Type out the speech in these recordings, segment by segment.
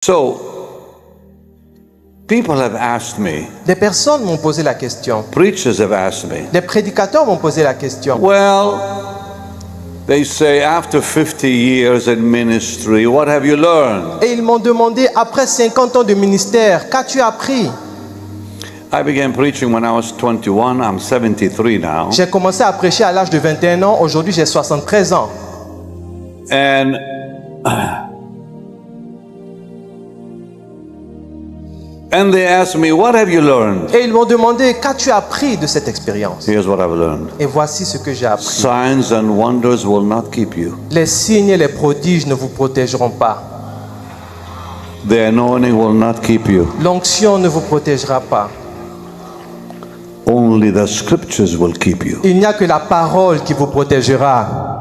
So, people have asked me, Des personnes m'ont posé la question. preachers have asked me, Des prédicateurs m'ont posé la question. well, they say, after 50 years in ministry, what have you learned? Et ils m'ont demandé, après 50 ans de ministère, qu'as-tu appris? I began preaching when I was 21. I'm 73 now. J'ai commencé à prêcher à l'âge de 21 ans. Aujourd'hui, j'ai 73 ans. And they asked me, what have you learned? Et ils m'ont demandé, qu'as-tu appris de cette expérience? Here's what I've learned. Et voici ce que j'ai appris. Signs and wonders will not keep you. Les signes et les prodiges ne vous protégeront pas. The anointing will not keep you. L'onction ne vous protégera pas. Only the scriptures will keep you. Il n'y a que la parole qui vous protégera.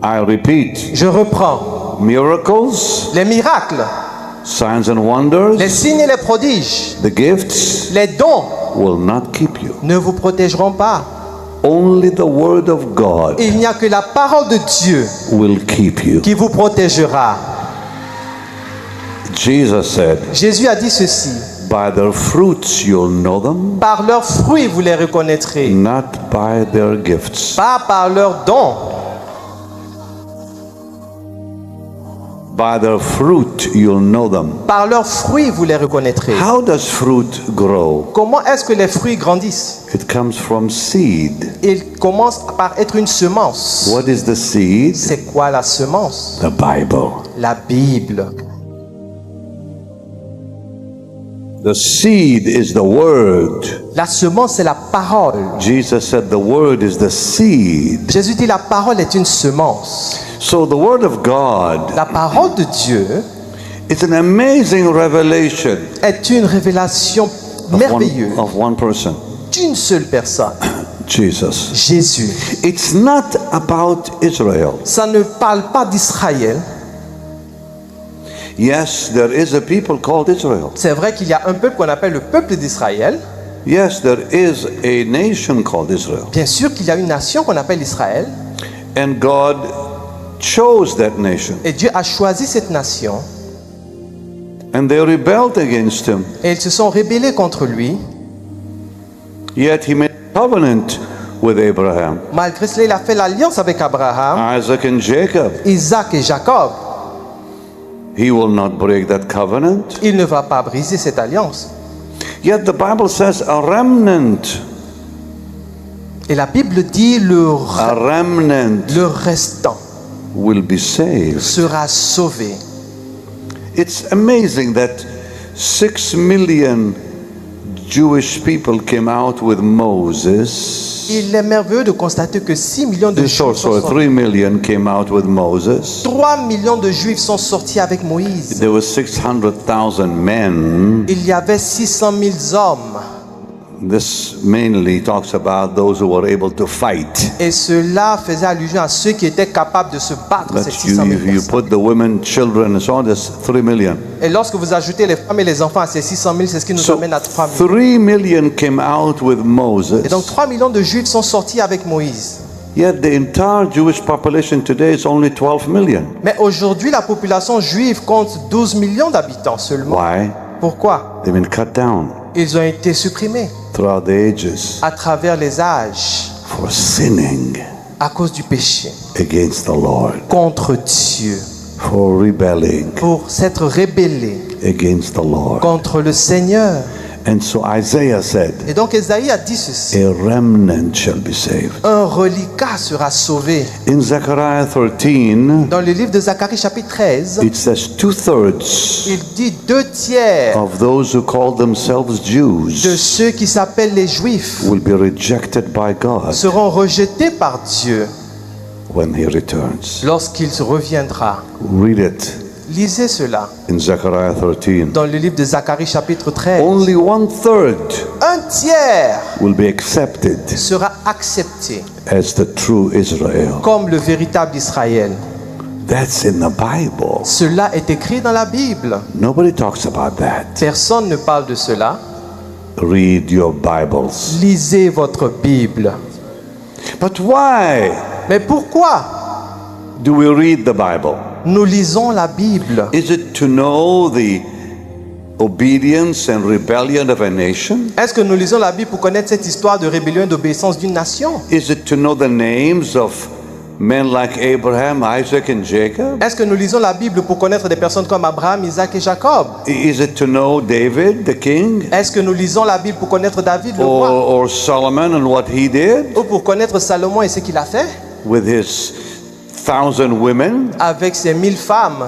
I repeat. Je reprends. Miracles, Les miracles, signs and wonders, les signes et les prodiges, the gifts les dons will not keep you. ne vous protégeront pas. Only the word of God Il n'y a que la parole de Dieu will keep you. qui vous protégera. Jesus said, Jésus a dit ceci. by their fruits you'll know them, Par leurs fruits vous les reconnaîtrez, not by their gifts. pas par leurs dons. By their fruit you'll know them. Par leurs fruits vous les reconnaîtrez. How does fruit grow? Comment est-ce que les fruits grandissent? It comes from seed. Ils commencent par être une semence. What is the seed? C'est quoi la semence? The Bible. La Bible. The seed is the word. La semence, c'est la parole. Jesus said the word is the seed. Jésus dit la parole est une semence. So the word of God La parole de Dieu is an amazing revelation est une révélation merveilleuse of one person, d'une seule personne, Jesus. Jésus. It's not about Israel. Ça ne parle pas d'Israël. Yes, there is a people called Israel. C'est vrai qu'il y a un peuple qu'on appelle le peuple d'Israël. Yes, there is a nation called Israel. Bien sûr qu'il y a une nation qu'on appelle Israël. And God chose that nation. Et Dieu a choisi cette nation. And they rebelled against him. Et ils se sont rebellés contre lui. Yet he made a covenant with Abraham, Malgré cela, il a fait l'alliance avec Abraham, Isaac and Jacob. Isaac et Jacob. He will not break that covenant. Il ne va pas briser cette alliance. Yet the Bible says a remnant. Et la Bible dit A remnant le restant will be saved. sera sauvé. It's amazing that 6 million Jewish people came out with Moses. Il est merveilleux de constater que 6 millions de Juifs sont 3 million came out with Moses. 3 millions de Juifs sont sortis avec Moïse. There were 600,000 men. Il y avait 600 000 hommes. This mainly talks about those who were able to fight. Et cela faisait allusion à ceux qui étaient capables de se battre, ces But 600 000 if you personnes. put the women, children, and so on, there's 3 million. Et lorsque vous ajoutez les femmes et les enfants à ces 600 000, c'est ce qui nous So amène à 3 millions. 3 million came out with Moses. Et donc 3 millions de Juifs sont sortis avec Moïse. Yet the entire Jewish population today is only 12 million. Mais aujourd'hui, la population juive compte 12 millions d'habitants seulement. Why? Pourquoi? They've been cut down Ils ont été supprimés throughout the ages à travers les âges for sinning à cause du péché against the Lord, contre Dieu, for rebelling pour s'être rébellés against the Lord. contre le Seigneur. And so Isaiah said, Et donc Ésaïe a dit ceci: a remnant shall be saved. un reliquat sera sauvé. In Zechariah 13, Dans le livre de Zacharie chapitre 13, it says 2/3 il dit 2/3 of those who call themselves de Jews ceux qui s'appellent les Juifs will be rejected by God seront rejetés par Dieu when He returns. lorsqu'il reviendra. Read it Lisez cela in Zechariah 13. dans le livre de Zacharie chapitre 13. Only 1/3 Un tiers will be accepted sera accepté as the true Israel. comme le véritable Israël. That's in the Bible. Cela est écrit dans la Bible. Nobody talks about that. Personne ne parle de cela. Read your Bibles. Lisez votre Bible. But why Mais pourquoi Do we read the Bible? Nous lisons la Bible. Is it to know the obedience and rebellion of a nation? Est-ce que nous lisons la Bible pour connaître cette histoire de rébellion et d'obéissance d'une nation? Is it to know the names of men like Abraham, Isaac, and Jacob? Est-ce que nous lisons la Bible pour connaître des personnes comme Abraham, Isaac et Jacob? Is it to know David, the king? Est-ce que nous lisons la Bible pour connaître David le roi? Or Solomon and what he did Ou pour connaître Salomon et ce qu'il a fait? with his 1,000 women? Avec ses 1000 femmes.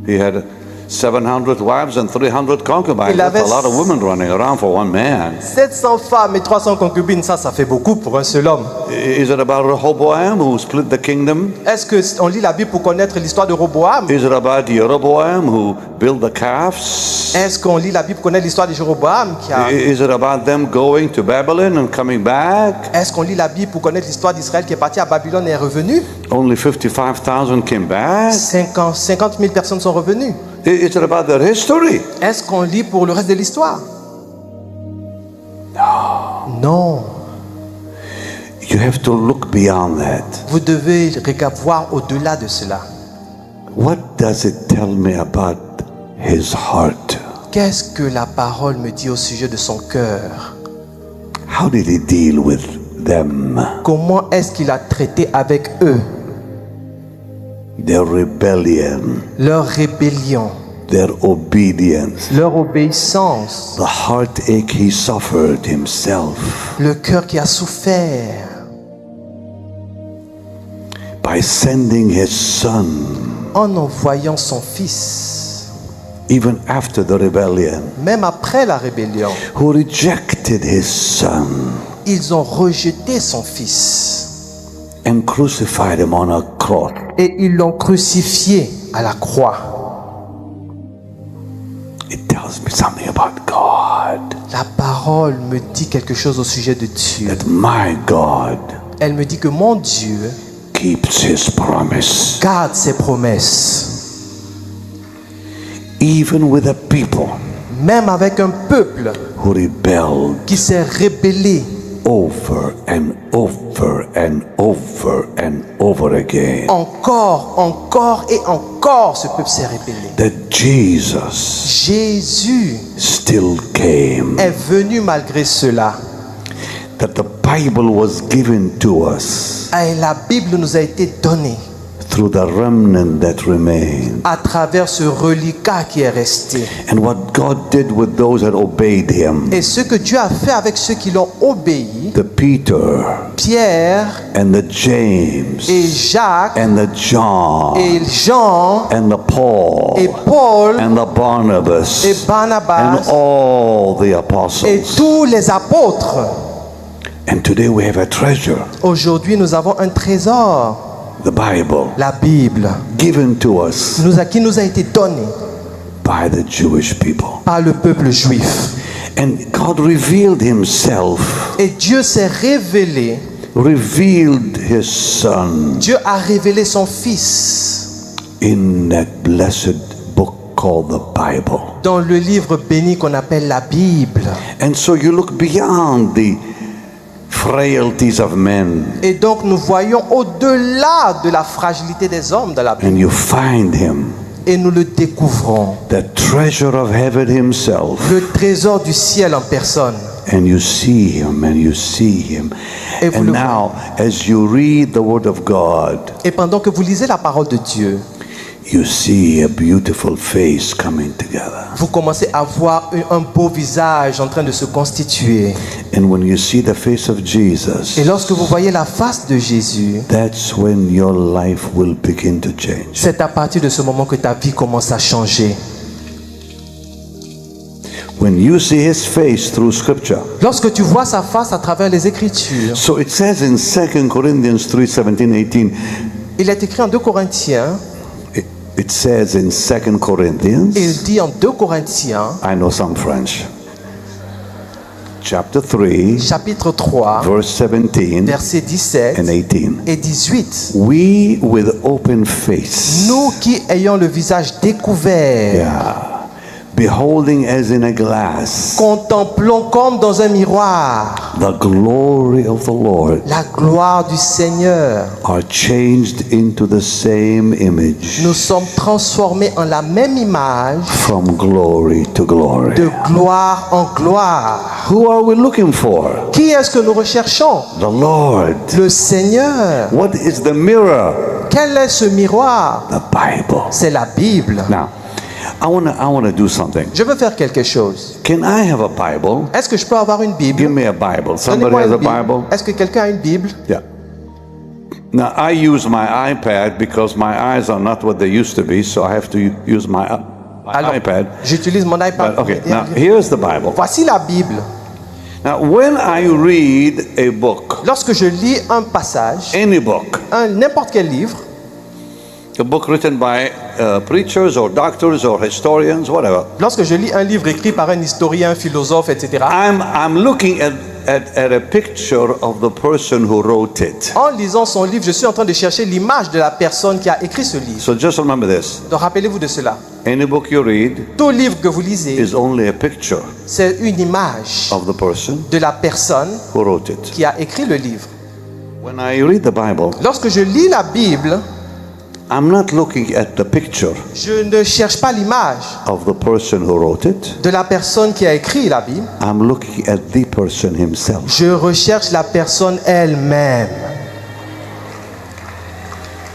He had 700 wives and 300 concubines. Il avait That's a lot of women running around for one man. 700 femmes et 300 concubines, ça fait beaucoup pour un seul homme. Is it about Rehoboam who split the kingdom? Est-ce qu'on lit la Bible pour connaître l'histoire de Roboam? Is it about Jeroboam who built the calves? Est-ce qu'on lit la Bible pour connaître l'histoire de Jéroboam qui a... Is it about them going to Babylon and coming back? Est-ce qu'on lit la Bible pour connaître l'histoire d'Israël qui est parti à Babylone et est revenu? Only 55,000 came back. 50 000 personnes sont revenues. Is it about their history? Est-ce qu'on lit pour le reste de l'histoire? Non. You have to look beyond that. Vous devez voir au-delà de cela. What does it tell me about his heart? Qu'est-ce que la parole me dit au sujet de son cœur? How did he deal with them? Comment est-ce qu'il a traité avec eux? Their rebellion, Leur rébellion, their obedience, leur obéissance, the heartache he suffered himself le cœur qui a souffert by sending his son, en envoyant son fils, even after the rebellion, même après la rébellion. who rejected his son Ils ont rejeté son fils and crucified him on a cross. et ils l'ont crucifié à la croix. It tells me something about God. La parole me dit quelque chose au sujet de Dieu. That my God Elle me dit que mon Dieu keeps his promise. garde ses promesses. Even with a people Même avec un peuple who rebelled qui s'est rébellé over and over and over and over again. encore et encore, ce peuple s'est rébellé. That Jesus Jésus still came. est venu malgré cela. That the Bible was given to us Et la Bible nous a été donnée through the remnant that remained. à travers ce reliquat qui est resté. And what God did with those that obeyed him. Et ce que Dieu a fait avec ceux qui l'ont obéi, The Peter Pierre and the James et Jacques and the John et Jean and the Paul et Paul and the Barnabas et and Barnabas all the et apostles. tous les apôtres. And today we have a treasure, Aujourd'hui, nous avons un trésor, the Bible, la Bible, given to us qui nous a été donnée by the Jewish people. par le peuple juif. And God revealed himself, Et Dieu s'est révélé, revealed his son Dieu a révélé son Fils in that blessed book called the Bible. dans le livre béni qu'on appelle la Bible. And so you look beyond the frailties of men Et donc nous voyons au-delà de la fragilité des hommes dans la Bible and you find him, et nous le découvrons. the treasure of heaven himself, Le trésor du ciel en personne. and you see him and you see him. Et vous And le now as you read the word of God, Et pendant que vous lisez la parole de Dieu, you see a beautiful face coming together. vous commencez à voir un beau visage en train de se constituer. And when you see the face of Jesus, Et lorsque vous voyez la face de Jésus, that's when your life will begin to change. c'est à partir de ce moment que ta vie commence à changer. When you see his face through scripture. Lorsque tu vois sa face à travers les Écritures, So it says in 2 Corinthians 3:17-18, il est écrit en 2 Corinthiens, it says in 2 Corinthians, il dit en 2 Corinthiens, I know some French, chapter 3, chapitre 3, verse 17 versets 17 and 18. et 18. We with open face, Nous qui ayons le visage découvert, yeah, beholding as in a glass contemplons comme dans un miroir the glory of the Lord, la gloire du Seigneur. are changed into the same image Nous sommes transformés en la même image, from glory to glory. de gloire en gloire. Who are we looking for? Qui est-ce que nous recherchons? The Lord. Le Seigneur. What is the mirror? Quel est ce miroir? The Bible. C'est la Bible. Now, I want to do something. Je veux faire quelque chose. Can I have a Bible? Est-ce que je peux avoir une Bible? Give me a Bible. Somebody Donnez-moi has une a Bible? Est-ce que quelqu'un a une Bible? Yeah. Now, I use my iPad because my eyes are not what they used to be, so I have to use my Alors, iPad. j'utilise mon iPad. But, okay, now here's the Bible. Voici la Bible. Now, when I read a book, Lorsque je lis un passage, any book, n'importe quel livre, a book written by preachers or doctors or historians, whatever, lorsque je lis un livre écrit par un historien, un philosophe, etc., I'm looking at a picture of the person who wrote it. en lisant son livre, je suis en train de chercher l'image de la personne qui a écrit ce livre. So just remember this. Donc rappelez-vous de cela. Any book you read Tout livre que vous lisez, is only a picture c'est une image of the person de la personne who wrote it. qui a écrit le livre. When I read the Bible, Lorsque je lis la Bible, I'm not looking at the picture je ne cherche pas l'image of the person who wrote it. de la personne qui a écrit la Bible. I'm looking at the person himself. Je recherche la personne elle-même.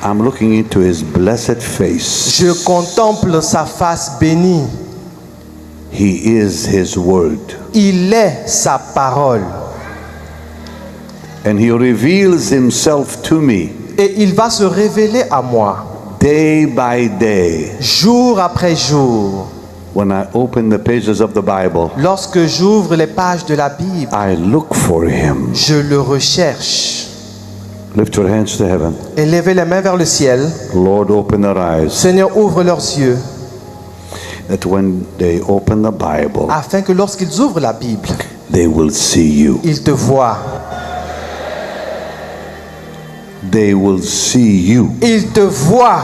I'm looking into his blessed face. Je contemple sa face bénie. He is his word. Il est sa parole. And he reveals himself to me Et il va se révéler à moi, day by day. jour après jour. When I open the pages of the Bible, Lorsque j'ouvre les pages de la Bible, I look for him. je le recherche. Lift your hands to heaven. Et levez les mains vers le ciel. Lord, open their eyes, Seigneur, ouvre leurs yeux, that when they open the Bible, afin que lorsqu'ils ouvrent la Bible, they will see you. ils te voient. They will see you. Ils te voient.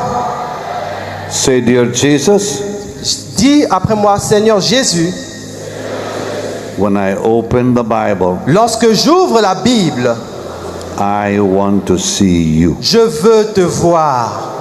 Say, dear Jesus, Dis après moi, Seigneur Jésus, when I open the Bible, lorsque j'ouvre la Bible, I want to see you. je veux te voir.